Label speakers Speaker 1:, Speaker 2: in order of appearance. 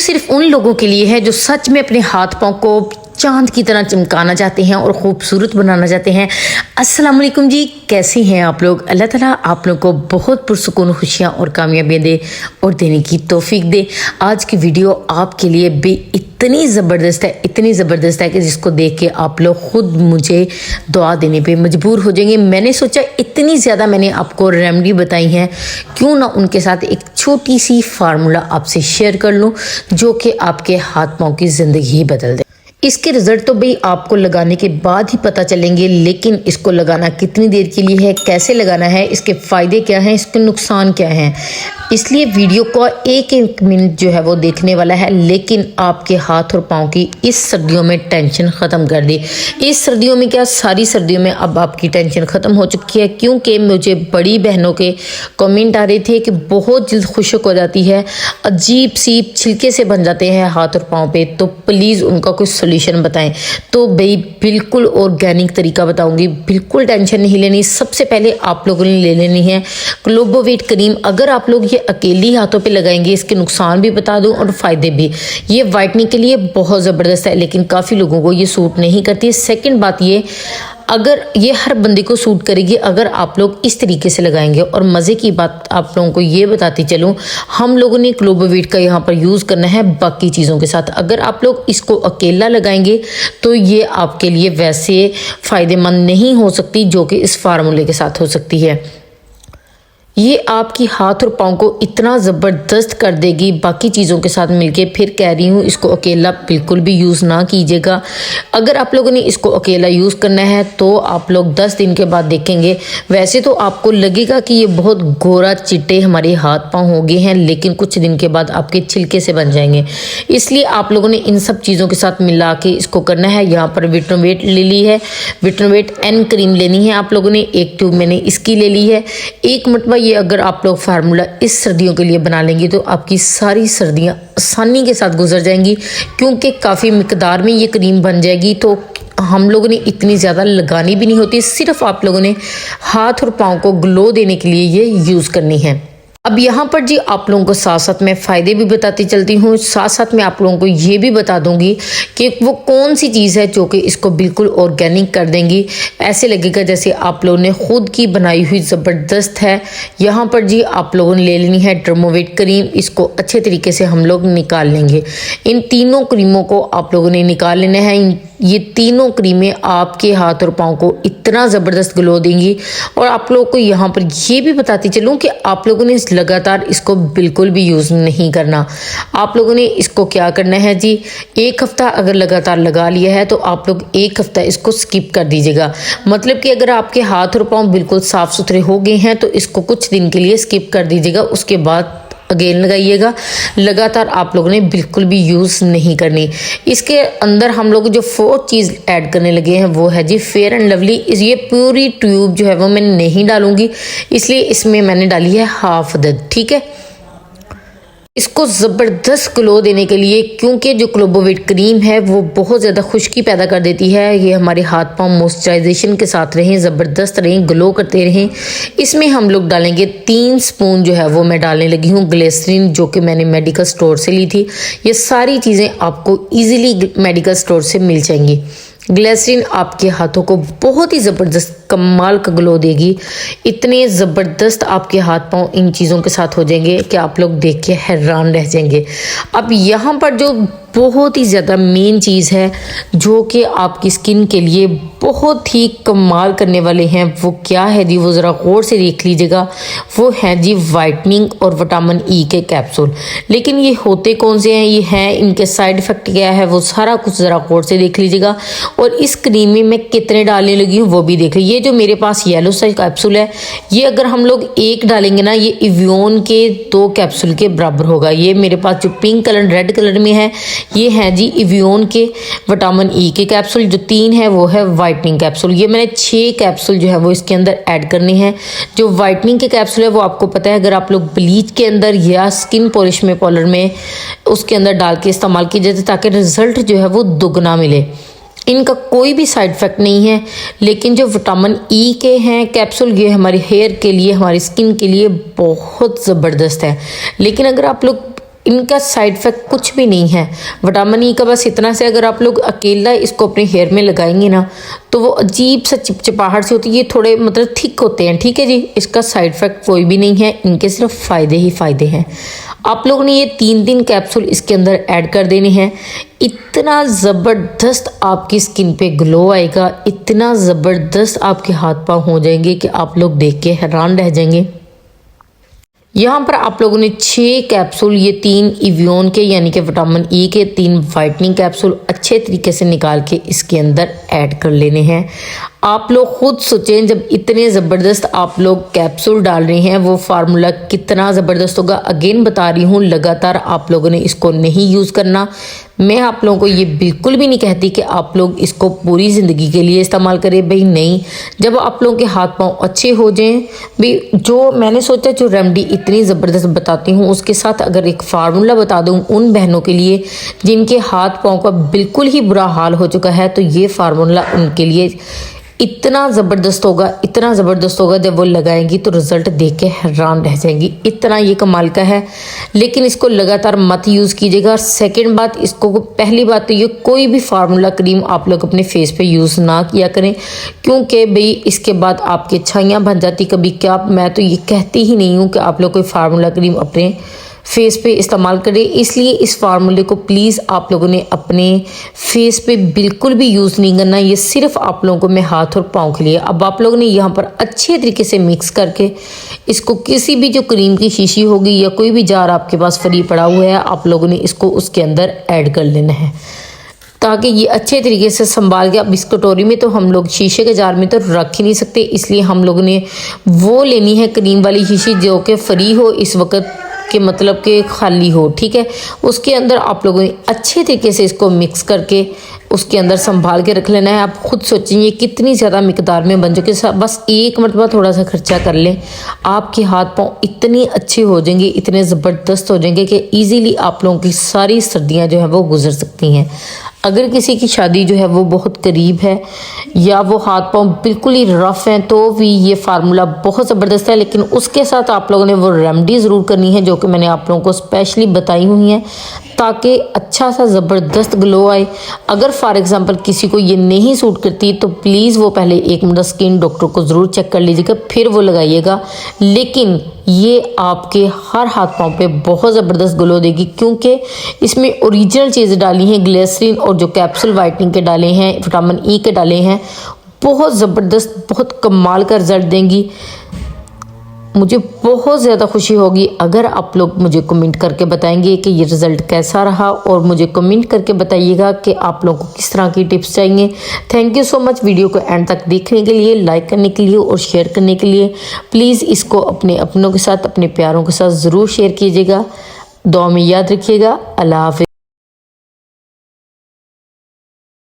Speaker 1: सिर्फ उन लोगों के लिए है जो सच में अपने हाथ पांव को चांद की तरह चमकाना चाहते हैं और खूबसूरत बनाना चाहते हैं। अस्सलाम वालेकुम जी, कैसे हैं आप लोग? अल्लाह ताला आप लोगों को बहुत पुरसुकून खुशियाँ और कामयाबियाँ दे और देने की तौफीक दे। आज की वीडियो आपके लिए भी इतनी ज़बरदस्त है कि जिसको देख के आप लोग खुद मुझे दुआ देने पे मजबूर हो जाएंगे। मैंने सोचा इतनी ज़्यादा मैंने आपको रेमेडी बताई हैं, क्यों ना उनके साथ एक छोटी सी फार्मूला आपसे शेयर कर लूँ जो कि आपके हाथ पाँव की ज़िंदगी ही बदल दे। इसके रिजल्ट तो भाई आपको लगाने के बाद ही पता चलेंगे, लेकिन इसको लगाना कितनी देर के लिए है, कैसे लगाना है, इसके फ़ायदे क्या हैं, इसके नुकसान क्या हैं, इसलिए वीडियो को एक एक मिनट जो है वो देखने वाला है। लेकिन आपके हाथ और पाँव की इस सर्दियों में टेंशन ख़त्म कर दी। इस सर्दियों में क्या, सारी सर्दियों में अब आपकी टेंशन ख़त्म हो चुकी है, क्योंकि मुझे बड़ी बहनों के कमेंट आ रहे थे कि बहुत जल्द खुश्क हो जाती है, अजीब सी छिलके से बन जाते हैं हाथ और पाँव पे, तो प्लीज़ उनका कुछ सोल्यूशन बताएं। तो भाई बिल्कुल ऑर्गेनिक तरीका बताऊंगी, बिल्कुल टेंशन नहीं लेनी। सबसे पहले आप लोगों ने ले लेनी है ग्लोबोवेट क्रीम। अगर आप लोग ये अकेली हाथों पे लगाएंगे, इसके नुकसान भी बता दूं और फ़ायदे भी। ये वाइटनिंग के लिए बहुत ज़बरदस्त है, लेकिन काफ़ी लोगों को ये सूट नहीं करती। सेकंड बात ये, अगर ये हर बंदे को सूट करेगी अगर आप लोग इस तरीके से लगाएंगे। और मज़े की बात आप लोगों को ये बताती चलूँ, हम लोगों ने ग्लोबोवेट का यहाँ पर यूज़ करना है बाकी चीज़ों के साथ। अगर आप लोग इसको अकेला लगाएंगे तो ये आपके लिए वैसे फ़ायदेमंद नहीं हो सकती जो कि इस फार्मूले के साथ हो सकती है। ये आपकी हाथ और पाँव को इतना ज़बरदस्त कर देगी बाकी चीज़ों के साथ मिलके। फिर कह रही हूँ, इसको अकेला बिल्कुल भी यूज़ ना कीजिएगा। अगर आप लोगों ने इसको अकेला यूज़ करना है तो आप लोग 10 दिन के बाद देखेंगे, वैसे तो आपको लगेगा कि ये बहुत गोरा चिट्टे हमारे हाथ पाँव हो गए हैं, लेकिन कुछ दिन के बाद आपके छिलके से बन जाएंगे। इसलिए आप लोगों ने इन सब चीज़ों के साथ मिला के इसको करना है। यहाँ पर विटावेट ले ली है, विटावेट एन क्रीम लेनी है आप लोगों ने, एक ट्यूब मैंने इसकी ले ली है। एक मरतबा ये अगर आप लोग फार्मूला इस सर्दियों के लिए बना लेंगे तो आपकी सारी सर्दियां आसानी के साथ गुजर जाएंगी, क्योंकि काफ़ी मिकदार में ये क्रीम बन जाएगी। तो हम लोगों ने इतनी ज़्यादा लगानी भी नहीं होती, सिर्फ आप लोगों ने हाथ और पाँव को ग्लो देने के लिए ये यूज़ करनी है। अब यहाँ पर जी आप लोगों को साथ साथ मैं फ़ायदे भी बताती चलती हूँ, साथ साथ मैं आप लोगों को ये भी बता दूंगी कि वो कौन सी चीज़ है जो कि इसको बिल्कुल ऑर्गेनिक कर देंगी। ऐसे लगेगा जैसे आप लोगों ने खुद की बनाई हुई ज़बरदस्त है। यहाँ पर जी आप लोगों ने ले लेनी है डर्मोवेट क्रीम। इसको अच्छे तरीके से हम लोग निकाल लेंगे। इन तीनों क्रीमों को आप लोगों ने निकाल लेना है। ये तीनों क्रीमें आपके हाथ और पाँव को इतना ज़बरदस्त ग्लो देंगी। और आप लोगों को यहाँ पर ये भी बताती चलूँ कि आप लोगों ने लगातार इसको बिल्कुल भी यूज़ नहीं करना। आप लोगों ने इसको क्या करना है जी, एक हफ़्ता अगर लगातार लगा लिया है तो आप लोग एक हफ़्ता इसको स्किप कर दीजिएगा। मतलब कि अगर आपके हाथ और पाँव बिल्कुल साफ़ सुथरे हो गए हैं तो इसको कुछ दिन के लिए स्किप कर दीजिएगा, उसके बाद अगेन लगाइएगा। लगातार आप लोगों ने बिल्कुल भी यूज़ नहीं करनी। इसके अंदर हम लोग जो 4th चीज़ ऐड करने लगे हैं वो है जी फेयर एंड लवली। ये पूरी ट्यूब जो है वो मैं नहीं डालूंगी, इसलिए इसमें मैंने डाली है हाफ अदद, ठीक है। इसको ज़बरदस्त ग्लो देने के लिए, क्योंकि जो ग्लोबोवेट क्रीम है वो बहुत ज़्यादा खुश्की पैदा कर देती है। ये हमारे हाथ पाँव मॉइस्चराइजेशन के साथ रहें, ज़बरदस्त रहें, ग्लो करते रहें। इसमें हम लोग डालेंगे 3 स्पून जो है वो मैं डालने लगी हूँ ग्लिसरीन, जो कि मैंने मेडिकल स्टोर से ली थी। ये सारी चीज़ें आपको ईजिली मेडिकल स्टोर से मिल जाएंगी। ग्लिसरीन आपके हाथों को बहुत ही ज़बरदस्त कमाल का ग्लो देगी। इतने ज़बरदस्त आपके हाथ पाँव इन चीज़ों के साथ हो जाएंगे कि आप लोग देख के हैरान रह जाएंगे। अब यहाँ पर जो बहुत ही ज़्यादा मेन चीज़ है जो कि आपकी स्किन के लिए बहुत ही कमाल करने वाले हैं, वो क्या है जी, वो ज़रा गौर से देख लीजिएगा। वो है जी वाइटनिंग और विटामिन ई के कैप्सूल। लेकिन ये होते कौन से हैं, ये हैं, इनके साइड इफ़ेक्ट क्या है, वो सारा कुछ ज़रा गौर से देख लीजिएगा। और इस क्रीम में मैं कितने डालने लगी हूँ वो भी देख लीजिए। ये जो मेरे पास येलो साइज कैप्सूल है, ये अगर हम लोग एक डालेंगे ना, ये इवियोन के 2 कैप्सूल के बराबर होगा। ये मेरे पास जो पिंक कलर रेड कलर में है, ये है जी इवियोन के विटामिन ई के कैप्सूल। जो 3 है वो है वाइटनिंग कैप्सूल। ये मैंने 6 कैप्सूल जो है वो इसके अंदर ऐड करने हैं। जो वाइटनिंग के कैप्सूल है वो आपको पता है, अगर आप लोग ब्लीच के अंदर या स्किन पॉलिश में पाउडर में उसके अंदर डाल के इस्तेमाल कीजिए ताकि रिजल्ट जो है वो दुगना मिले। इनका कोई भी साइड इफ़ेक्ट नहीं है। लेकिन जो विटामिन ई के हैं कैप्सूल, ये हमारे हेयर के लिए, हमारी स्किन के लिए बहुत ज़बरदस्त है। लेकिन अगर आप लोग इनका साइड इफेक्ट कुछ भी नहीं है। विटामिन ई का बस इतना से अगर आप लोग अकेला इसको अपने हेयर में लगाएंगे ना तो वो अजीब सा चिपचिपाहट से होती है, ये थोड़े मतलब थिक होते हैं, ठीक है जी। इसका साइड इफेक्ट कोई भी नहीं है, इनके सिर्फ फ़ायदे ही फ़ायदे हैं। आप लोगों ने ये 3 कैप्सूल इसके अंदर ऐड कर देने हैं। इतना ज़बरदस्त आपकी स्किन पे ग्लो आएगा, इतना ज़बरदस्त आपके हाथ पाँव हो जाएंगे कि आप लोग देख के हैरान रह जाएंगे। यहाँ पर आप लोगों ने 6 कैप्सूल, ये 3 इवियोन के यानी कि विटामिन ई के 3 वाइटनिंग कैप्सूल अच्छे तरीके से निकाल के इसके अंदर ऐड कर लेने हैं। आप लोग खुद सोचें, जब इतने ज़बरदस्त आप लोग कैप्सूल डाल रहे हैं वो फार्मूला कितना ज़बरदस्त होगा। अगेन बता रही हूँ, लगातार आप लोगों ने इसको नहीं यूज़ करना। मैं आप लोगों को ये बिल्कुल भी नहीं कहती कि आप लोग इसको पूरी ज़िंदगी के लिए इस्तेमाल करें, भाई नहीं। जब आप लोगों के हाथ पाँव अच्छे हो जाएं, भाई जो मैंने सोचा जो रेमेडी इतनी ज़बरदस्त बताती हूँ उसके साथ अगर एक फार्मूला बता दूँ उन बहनों के लिए जिनके हाथ पाँव का बिल्कुल ही बुरा हाल हो चुका है, तो ये फार्मूला उनके लिए इतना ज़बरदस्त होगा, इतना ज़बरदस्त होगा। जब वो लगाएंगी तो रिज़ल्ट देख के हैरान रह जाएंगी, इतना ये कमाल का है। लेकिन इसको लगातार मत यूज़ कीजिएगा। सेकंड बात, इसको पहली बात तो ये कोई भी फार्मूला क्रीम आप लोग अपने फेस पे यूज़ ना किया करें, क्योंकि भाई इसके बाद आपकी छाइयाँ बन जाती कभी क्या। मैं तो ये कहती ही नहीं हूँ कि आप लोग कोई फार्मूला क्रीम अपने फेस पे इस्तेमाल करें। इसलिए इस फार्मूले को प्लीज़ आप लोगों ने अपने फेस पे बिल्कुल भी यूज़ नहीं करना। ये सिर्फ आप लोगों को मैं हाथ और पाँव के लिए। अब आप लोगों ने यहाँ पर अच्छे तरीके से मिक्स करके इसको किसी भी जो क्रीम की शीशी होगी या कोई भी जार आपके पास फ्री पड़ा हुआ है, आप लोगों ने इसको उसके अंदर ऐड कर लेना है ताकि ये अच्छे तरीके से संभाल के। अब इस कटोरी में तो हम लोग शीशे के जार में तो रख ही नहीं सकते, इसलिए हम लोगों ने वो लेनी है क्रीम वाली शीशी जो कि फ्री हो इस वक्त के, मतलब कि खाली हो, ठीक है। उसके अंदर आप लोगों ने अच्छे तरीके से इसको मिक्स करके उसके अंदर संभाल के रख लेना है। आप खुद सोचिए कितनी ज़्यादा मिकदार में बन चुके। बस एक मरतबा थोड़ा सा खर्चा कर लें, आपके हाथ पाँव इतने अच्छे हो जाएंगे, इतने ज़बरदस्त हो जाएंगे कि ईज़िली आप लोगों की सारी सर्दियाँ जो है वो गुजर सकती हैं। अगर किसी की शादी जो है वो बहुत करीब है या वो हाथ पाँव बिल्कुल ही रफ़ हैं तो भी ये फार्मूला बहुत ज़बरदस्त है। लेकिन उसके साथ आप लोगों ने वो रेमेडी ज़रूर करनी है जो कि मैंने आप लोगों को स्पेशली बताई हुई हैं ताकि अच्छा सा ज़बरदस्त ग्लो आए। अगर फॉर एग्ज़ाम्पल किसी को ये नहीं सूट करती तो प्लीज़ वो पहले एक मिनट स्किन डॉक्टर को ज़रूर चेक कर लीजिएगा, फिर वो लगाइएगा। लेकिन ये आपके हर हाथ पाँव पे बहुत ज़बरदस्त ग्लो देगी, क्योंकि इसमें ओरिजिनल चीज़ें डाली हैं, ग्लिसरीन और जो कैप्सूल वाइटनिंग के डाले हैं, विटामिन ई के डाले हैं, बहुत ज़बरदस्त, बहुत कमाल का रिजल्ट देंगी। मुझे बहुत ज़्यादा खुशी होगी अगर आप लोग मुझे कमेंट करके बताएंगे कि ये रिज़ल्ट कैसा रहा, और मुझे कमेंट करके बताइएगा कि आप लोगों को किस तरह की टिप्स चाहिए। Thank you so much video को एंड तक देखने के लिए, लाइक करने के लिए और शेयर करने के लिए। प्लीज़ इसको अपने अपनों के साथ, अपने प्यारों के साथ ज़रूर शेयर कीजिएगा। दुआ में याद रखिएगा। अल्लाह हाफ़िज़।